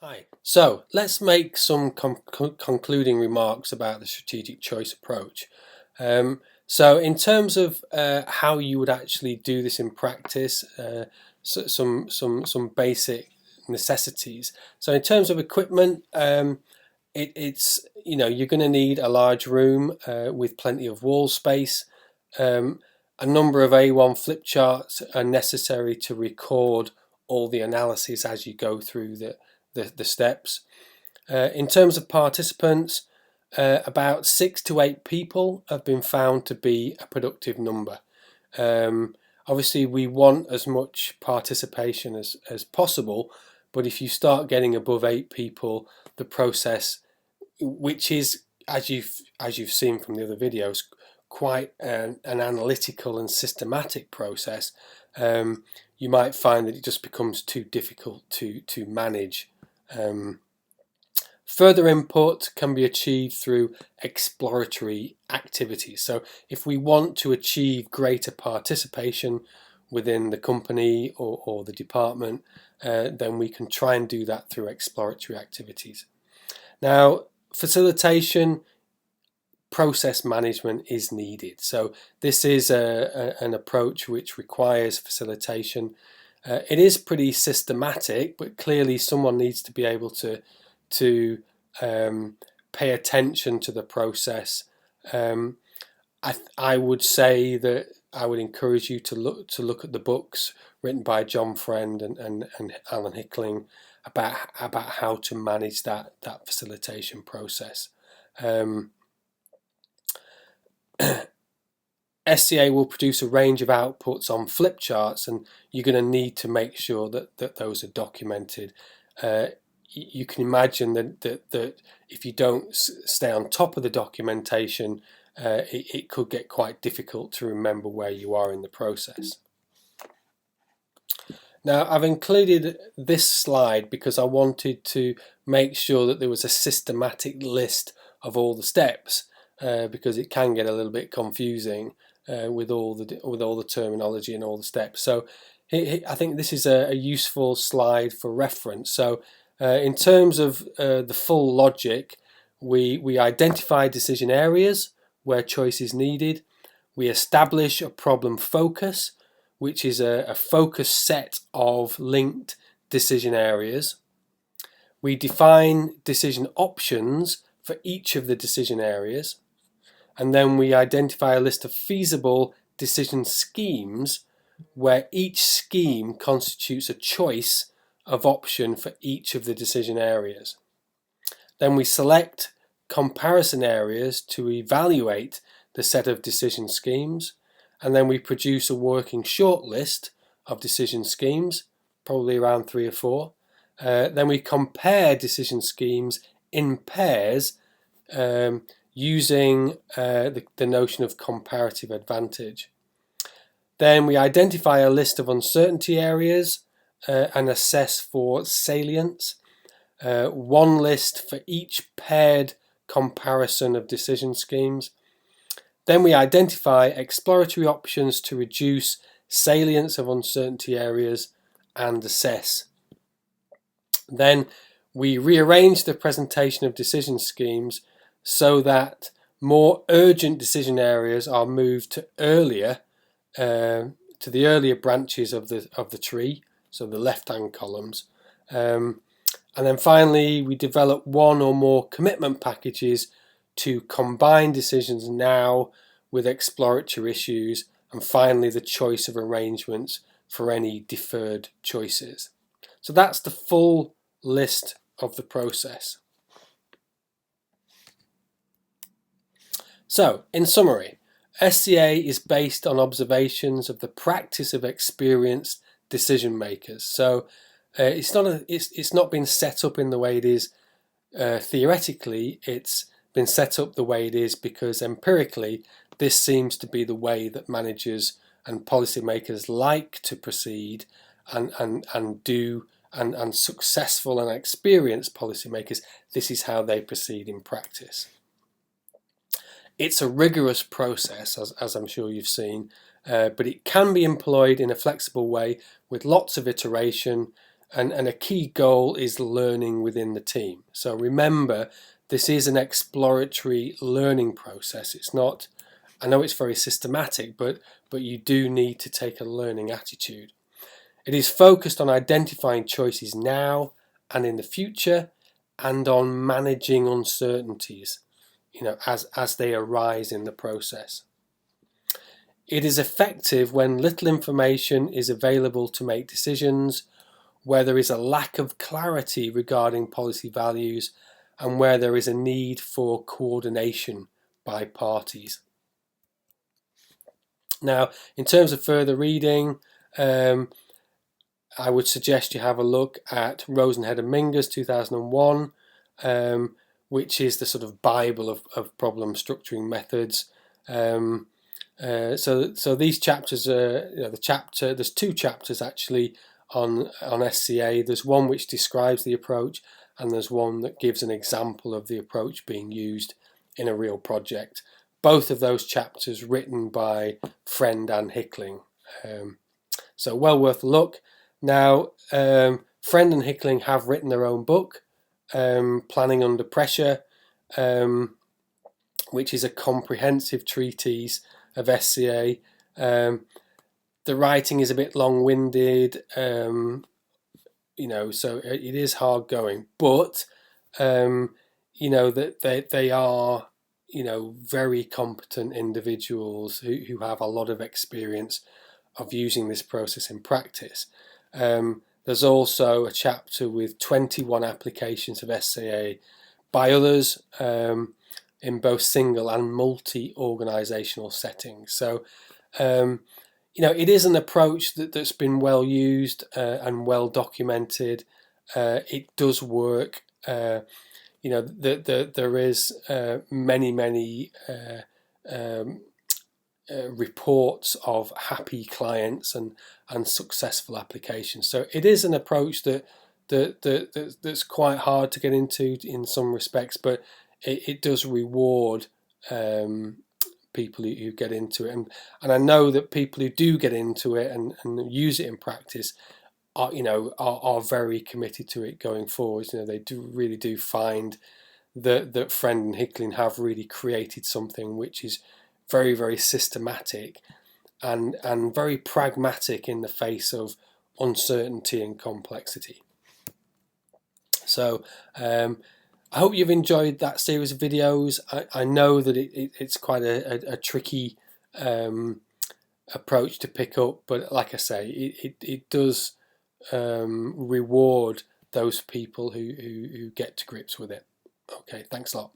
Hi. So let's make some concluding remarks about the strategic choice approach. So in terms of how you would actually do this in practice, some basic necessities. So in terms of equipment, it's you're going to need a large room with plenty of wall space. Um, a number of A1 flip charts are necessary to record all the analysis as you go through the steps. In terms of participants, about 6 to 8 people have been found to be a productive number. Obviously, we want as much participation as possible, but if you start getting above 8 people, the process, which is, as you've seen from the other videos, quite an analytical and systematic process, you might find that it just becomes too difficult to manage. Further input can be achieved through exploratory activities. So if we want to achieve greater participation within the company or the department, then we can try and do that through exploratory activities. Now, facilitation, process management is needed. So this is an approach which requires facilitation. It is pretty systematic, but clearly someone needs to be able to pay attention to the process. I would say that I would encourage you to look at the books written by John Friend and Alan Hickling about how to manage that facilitation process. SCA will produce a range of outputs on flip charts, and you're going to need to make sure that those are documented. You can imagine that if you don't stay on top of the documentation, it could get quite difficult to remember where you are in the process. Now, I've included this slide because I wanted to make sure that there was a systematic list of all the steps, because it can get a little bit confusing with all the terminology and all the steps. So I think this is a useful slide for reference. So in terms of the full logic, we identify decision areas where choice is needed. We establish a problem focus, which is a focus set of linked decision areas. We define decision options for each of the decision areas. And then we identify a list of feasible decision schemes where each scheme constitutes a choice of option for each of the decision areas. Then we select comparison areas to evaluate the set of decision schemes, and then we produce a working shortlist of decision schemes, probably around 3 or 4. Then we compare decision schemes in pairs using the notion of comparative advantage. Then we identify a list of uncertainty areas and assess for salience. One list for each paired comparison of decision schemes. Then we identify exploratory options to reduce salience of uncertainty areas and assess. Then we rearrange the presentation of decision schemes so that more urgent decision areas are moved to the earlier branches of the tree, so the left-hand columns. And then finally, we develop one or more commitment packages to combine decisions now with exploratory issues, and finally the choice of arrangements for any deferred choices. So that's the full list of the process. So, in summary, SCA is based on observations of the practice of experienced decision makers. So it's not been set up in the way it is theoretically. It's been set up the way it is because empirically this seems to be the way that managers and policymakers like to proceed, and do, and successful and experienced policymakers, this is how they proceed in practice. It's a rigorous process, as I'm sure you've seen, but it can be employed in a flexible way with lots of iteration, and a key goal is learning within the team. So remember, this is an exploratory learning process. It's not, I know it's very systematic, but you do need to take a learning attitude. It is focused on identifying choices now and in the future, and on managing uncertainties, as they arise in the process. It is effective when little information is available to make decisions, where there is a lack of clarity regarding policy values, and where there is a need for coordination by parties. Now, in terms of further reading, I would suggest you have a look at Rosenhead and Mingus 2001, which is the sort of Bible of problem structuring methods. So these chapters are, there's 2 chapters actually on SCA. There's one which describes the approach, and there's one that gives an example of the approach being used in a real project. Both of those chapters written by Friend and Hickling. So well worth a look. Now, Friend and Hickling have written their own book, Planning Under Pressure, which is a comprehensive treatise of SCA. The writing is a bit long-winded, so it is hard going, but that they are very competent individuals who have a lot of experience of using this process in practice. There's also a chapter with 21 applications of SCA by others in both single and multi-organisational settings. So, it is an approach that's been well used and well documented. It does work. There is many reports of happy clients and successful applications. So it is an approach that's quite hard to get into in some respects, but it does reward people who get into it, and I know that people who do get into it and use it in practice are very committed to it going forward. They really do find that Friend and Hickling have really created something which is very, very systematic and very pragmatic in the face of uncertainty and complexity. So I hope you've enjoyed that series of videos. I know that it's quite a tricky approach to pick up, but like I say, it does reward those people who get to grips with it. Okay, thanks a lot.